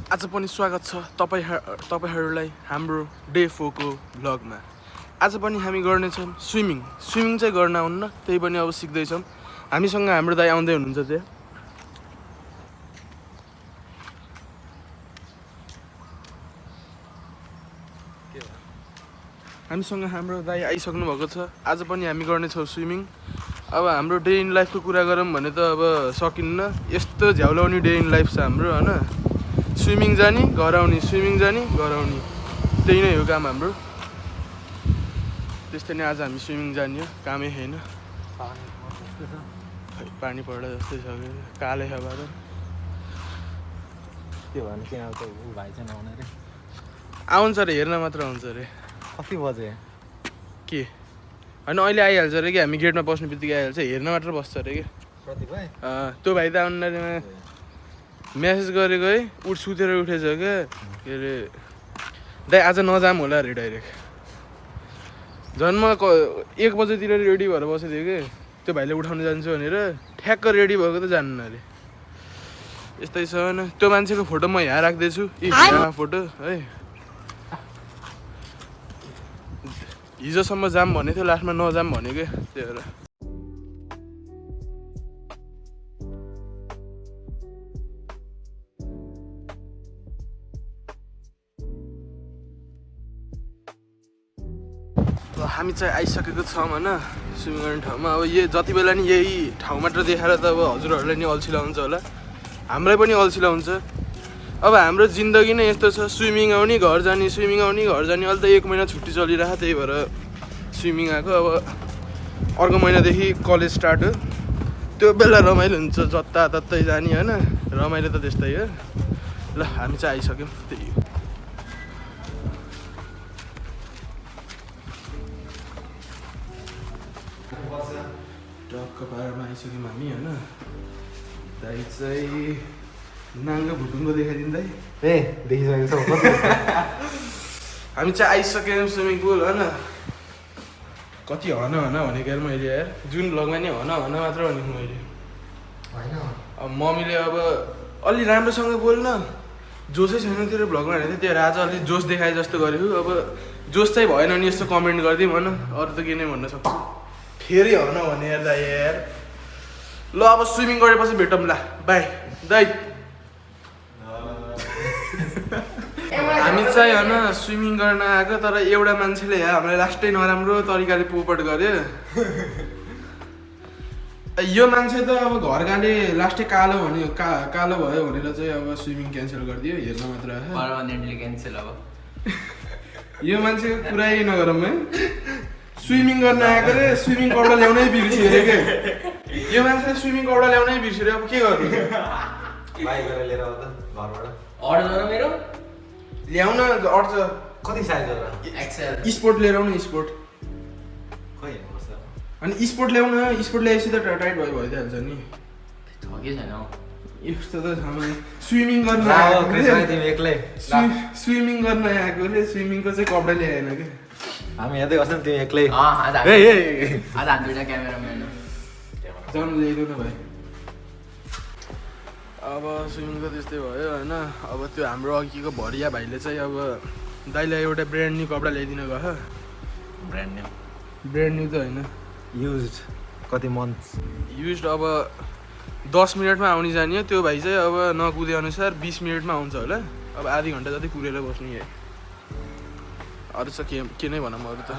आज पनि स्वागत छ तपाईहरुलाई हाम्रो डे 4 को भ्लगमा। आज पनि हामी गर्नेछौँ स्विमिङ चाहिँ गर्न आउन्न, त्यही पनि अब सिक्दैछौँ। हामीसँग हाम्रो दाइ आउँदै हुनुहुन्छ चाहिँ। हामीसँग हाम्रो दाइ आइसक्नु भएको छ। आज पनि हामी गर्नेछौँ स्विमिङ। अब हाम्रो डे इन लाइफको कुरा गरौँ भने त अब सकिन्न, यस्तो झ्याउलाउने डे इन लाइफ छ हाम्रो हैन। स्विमिङ जाने घर आउने, स्विमिङ जाने घर आउने, त्यही नै हो काम हाम्रो। त्यस्तै नै आज हामी स्विमिङ जाने हो, कामै छैन। पानी पर्दा जस्तै छ कि कालै छ बादल। त्यो भने किन आउँछ उ भाइ चाहिँ नआउने रे? आउँछ रे, हेर्न मात्र आउँछ रे। कति बजे के होइन, अहिले आइहाल्छ अरे कि हामी गेटमा बस्ने बित्तिकै आइहाल्छ, हेर्न मात्र बस्छ अरे कि। त्यो भाइ त आउनु रे, मेसेज गरेको है, सुतेर उठेछ क्या। के अरे दाइ आज नजाम होला अरे डाइरेक्ट। झन् म 1 बजेतिर रेडी भएर बसेको थिएँ कि, त्यो भाइले उठाउनु जान्छु भनेर ठ्याक्क रेडी भएको त जान्न अरे। यस्तै छ होइन। त्यो मान्छेको फोटो म यहाँ राख्दैछु, यहाँ फोटो है। हिजोसम्म जाम भनेको थियो, लास्टमा नजाम भन्यो क्या, त्यही भएर। हामी चाहिँ आइसकेको छौँ होइन स्विमिङ गर्ने ठाउँमा। अब जति बेला नि यही ठाउँ मात्र देखाएर त अब हजुरहरूलाई नि अल्छिला हुन्छ होला, हामीलाई पनि अल्छिला हुन्छ। अब हाम्रो जिन्दगी नै यस्तो छ, स्विमिङ आउने घर जाने, स्विमिङ आउने घर जाने। अहिले त 1 महिना छुट्टी चलिरहेको, त्यही भएर स्विमिङ आएको। अब अर्को महिनादेखि कलेज स्टार्ट हो, त्यो बेला रमाइलो हुन्छ, जताततै जाने होइन। रमाइलो त त्यस्तै हो। ल हामी चाहिँ आइसक्यौँ, त्यही हो। टक्क पारमा आइसक्यौँ हामी होइन। दाइ चाहिँ नाङ्गो भुटुङ्गो देखाइदिँदै ए देखिसकेको छ। हामी चाहिँ आइसक्यौँ स्विमिङ पुल होइन। कति हन भनेको यार मैले, यार जुन भ्लगमा नि हन मात्र भनेको मैले होइन। अब मम्मीले अब अलि राम्रोसँग बोल्न, जोसै छैन तेरो भ्लगमा भनेको थियो, त्यो आज अलि जोस देखाए जस्तो गरेको। अब जोस चाहिँ भएन नि यस्तो कमेन्ट गरिदिउँ होइन, अरू त के नै भन्न सक्छु। फेरि हन भने यार दाइ यार। ल अब स्विमिङ गरेपछि भेटौँ, ल बाई दाइ। हामी चाहिँ होइन स्विमिङ गर्न आएको, तर एउटा मान्छेले हामीलाई लास्टै नराम्रो तरिकाले पोपट गर्यो। यो मान्छे त अब घर गाले लास्टै कालो भन्यो, कालो भयो भनेर चाहिँ अब स्विमिङ क्यान्सल गरिदियो, हेर्न मात्र आयो। पर्मानेन्टली क्यान्सल अब। यो मान्छेको कुरै नगरौँ है। स्विमिङ गर्न आएको रे, स्विमिङ कपडा ल्याउनै बिर्सियो अरे के। यो मान्छेले स्विमिङ कपडा ल्याउनै बिर्सियो, अब के गर्नु? भाइ गएर लिएर आउँदा घरबाट अर्डर गर मेरो ल्याउन अट्छ। कति साइज होला? एक्सेल स्पोर्ट लिएर आउनु, स्पोर्ट। खै हेर्नुपर्छ। अनि स्पोर्ट ल्याउन, स्पोर्ट ल्याएपछि त टाइट भइदिइहाल्छ नि। छ कि छैन यस्तो त छ। स्विमिङ गर्न तिमी एक्लै स्विमिङ गर्न आएको रे, स्विमिङको चाहिँ कपडा ल्याएन कि। हामी हेर्दै गर्छौँ, तिमी एक्लै। आज हामी दुइटा क्यामेराम्यान जानु ल्याइदेऊ न भाइ। अब स्विमिङ त त्यस्तै भयो होइन। अब त्यो हाम्रो अघिको भरिया भाइले चाहिँ अब दाइलाई एउटा ब्रान्ड न्यू कपडा ल्याइदिन गयो। ब्रान्ड नेम ब्रान्ड न्यू त होइन, युज्ड। कति मन्थ युज। अब 10 मिनटमा आउने जाने हो। त्यो भाइ चाहिँ अब नकुदे अनुसार 20 मिनटमा आउँछ होला। अब आधी घन्टा जति कुरेर बस्ने है। अरू चाहिँ के नै भनौँ अरू त।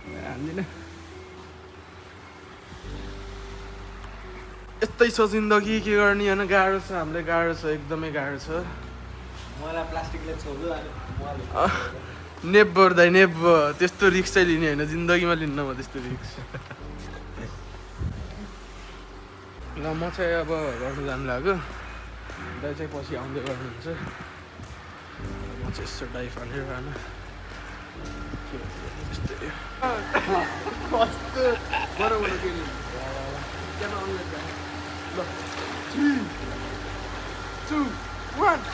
हान्दिनँ। यस्तै छ जिन्दगी, के गर्ने होइन। गाह्रो छ, हामीलाई गाह्रो छ, एकदमै गाह्रो छ। मलाई प्लास्टिकले छोड्यो नेभर दाइ नेभर। त्यस्तो रिक्स चाहिँ लिने होइन, जिन्दगीमा लिन्न म त्यस्तो रिक्स। ल म चाहिँ अब गर्नु जानु लाग्यो, दाइ चाहिँ पछि आउँदै गर्नुहुन्छ। म चाहिँ यस्तो डाइभ हालेर होइन। त्यस्तै बराबर के ल 3, 2, 1।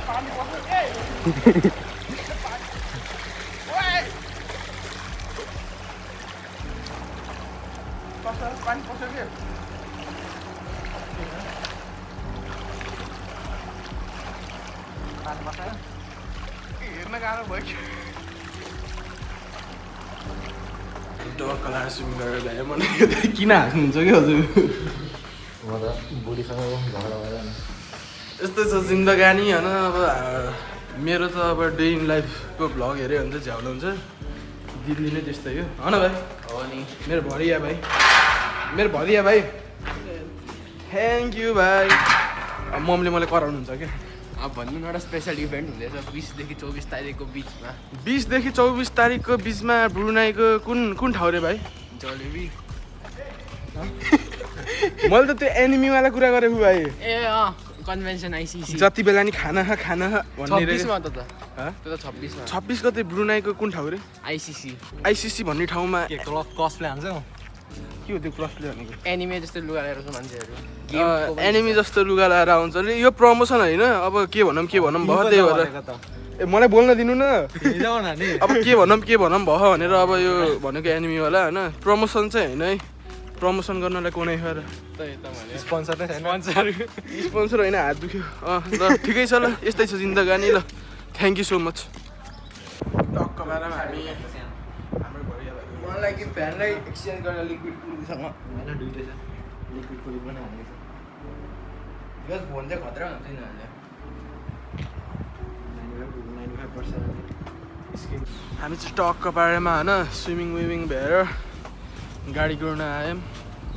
पानी पस्यो के हेर्न गाह्रो भयो कि डर कलाएर स्विमिङ गरेर ल्यायो मलाई किन हाँस्नुहुन्छ कि हजुर म त बुढीसँग झगडा भएर यस्तै छ जिन्दगानी होइन अब मेरो त अब डे इन लाइफको भ्लग हेऱ्यो भने चाहिँ झ्याउलो हुन्छ दिल्ली नै त्यस्तै हो होइन भाइ हो नि मेरो भरिया भाइ मेरो भरिया भाइ थ्याङ्क यू भाइ अब मम्मीले मलाई कराउनुहुन्छ क्या अब भन्नु न एउटा स्पेसल इभेन्ट हुँदैछ 20 देखि 24 तारिकको बिचमा 20 देखि 24 तारिकको बिचमा ब्रुनाईको कुन ठाउँ रे भाइ जलेबी मैले त त्यो एनिमीवाला कुरा गरेको भाइ ए कन्भेन्सन आइसिसी जति बेला नि खाना भन्ने 26 मा त हँ? त्यो त 26 मा 26 गते ब्रुनाईको कुन ठाउँ रे आइसिसी आइसिसी भन्ने ठाउँमा के कसले हान्छ के हो त्यो क्रसले भनेको एनिमे जस्तो लुगा लिएर छ मान्छेहरू एनिमी जस्तो लुगा लगाएर आउँछ अरे यो प्रमोसन होइन अब के भनौँ भयो त्यही भएर ए मलाई बोल्न दिनु न अब के भनौँ भयो भनेर अब यो भनेको एनिमीवाला होइन प्रमोसन चाहिँ होइन है प्रमोसन गर्नलाई कुनै खर स्पोन्सर नै छैन स्पोन्सर होइन हात दुख्यो ल ठिकै छ ल यस्तै छ जिन्दगानी ल थ्याङ्क यू सो मच टक्क बारेमा हामी हाम्रो भरिया भाइ मलाई कि फ्यानलाई एक्सचेन्ज गरेर लिक्विड पुलिसँग होइन दुइटै छ लिक्विड पुलिस पनि हालेको छ यो फोन चाहिँ खतरा हुन्छ यिनीहरूले 95% हामी चाहिँ टक्क पारेमा होइन स्विमिङ विमिङ भएर गाडी कुर्न आयौँ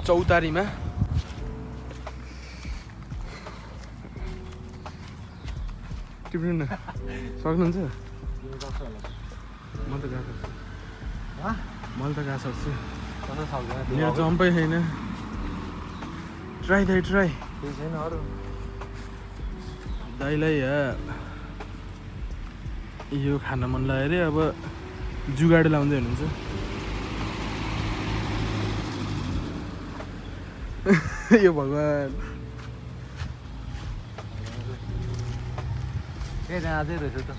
चौतारीमा टिप्नु न सक्नुहुन्छ म त गएको छु मैले त गएको सक्छु कसो सक्दैन मेरो जम्पै छैन ट्राई केही छैन अरू दाइलाई यो खान मन लाग्यो अरे अब जुगाड लाउँदै हुनुहुन्छ यो भगवान् के जाँदै रहेछ त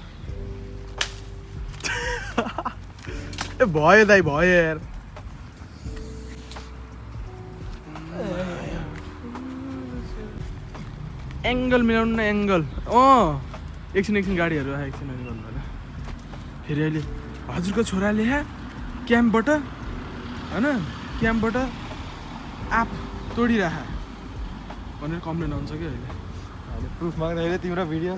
ए भयो दाइ भयो यार एङ्गल मिलाउनु न एङ्गल एकछिन गाडीहरू आयो एकछिन गर्नु होला फेरि अहिले हजुरको छोराले क्याम्पबाट होइन क्याम्पबाट आप तोडिराख भनेर कम्प्लेन आउँछ कि अहिले प्रुफ माग्दाखेरि तिम्रो भिडियो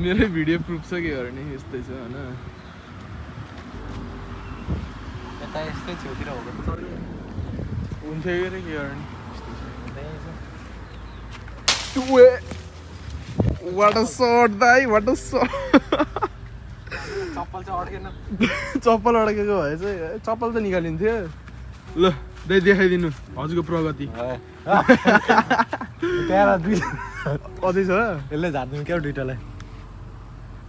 मेरै भिडियो प्रुफ छ के गर्ने यस्तै छ होइन यता यस्तै छेउतिर हो हुन्थ्यो कि के गर्ने वाट अ सर्ट दाइ वाट अ सर्ट चप्पल चाहिँ अड्केन चप्पल अड्केको भए चाहिँ चप्पल त निकालिन्थ्यो ल दाइ देखाइदिनु हजुरको प्रगति त्यहाँ दुई अझै छ यसले झार्दिनु क्या दुइटालाई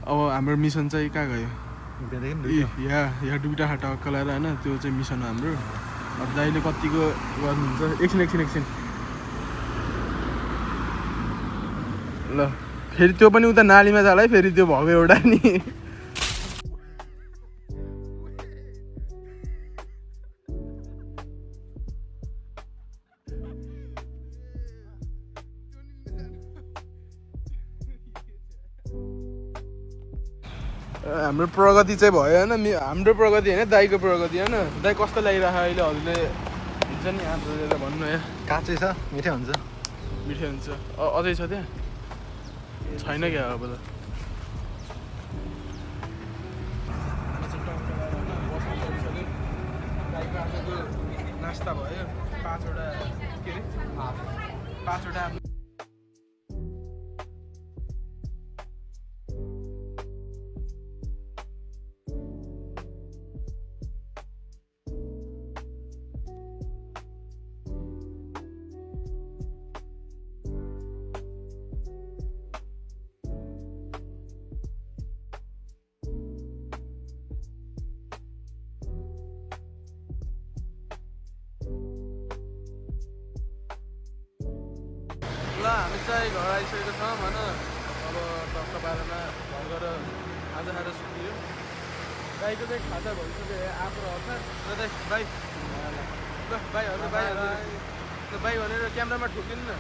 अब हाम्रो मिसन चाहिँ कहाँ गयो त्यहाँदेखि यहाँ दुइटा टक्क लगाएर होइन त्यो चाहिँ मिसन हो हाम्रो अब दाइले कतिको गर्नुहुन्छ एकछिन ल फेरि त्यो पनि उता नालीमा जाला है फेरि त्यो भएको एउटा नि हाम्रो प्रगति चाहिँ भयो होइन हाम्रो प्रगति होइन दाइको प्रगति होइन दाइ कस्तो लागिरहेको अहिले हजुरले हुन्छ नि हात जोडेर भन्नु यहाँ काँचै छ मिठै हुन्छ मिठै हुन्छ अझै छ त्यहाँ छैन क्या अब त नास्ता भयो 5वटा के अरे 5वटा ल हामी चाहिँ घर आइसकेको छौँ होइन अब टक्क 12मा घर गएर खाजा खाएर सुत्यो भाइको चाहिँ खाजा भइसक्यो आएको रहेछ ल दाइ भाइ ल भाइ हजुर भाइ हजुर ल भाइ भनेर क्यामेरामा ठोकिनु न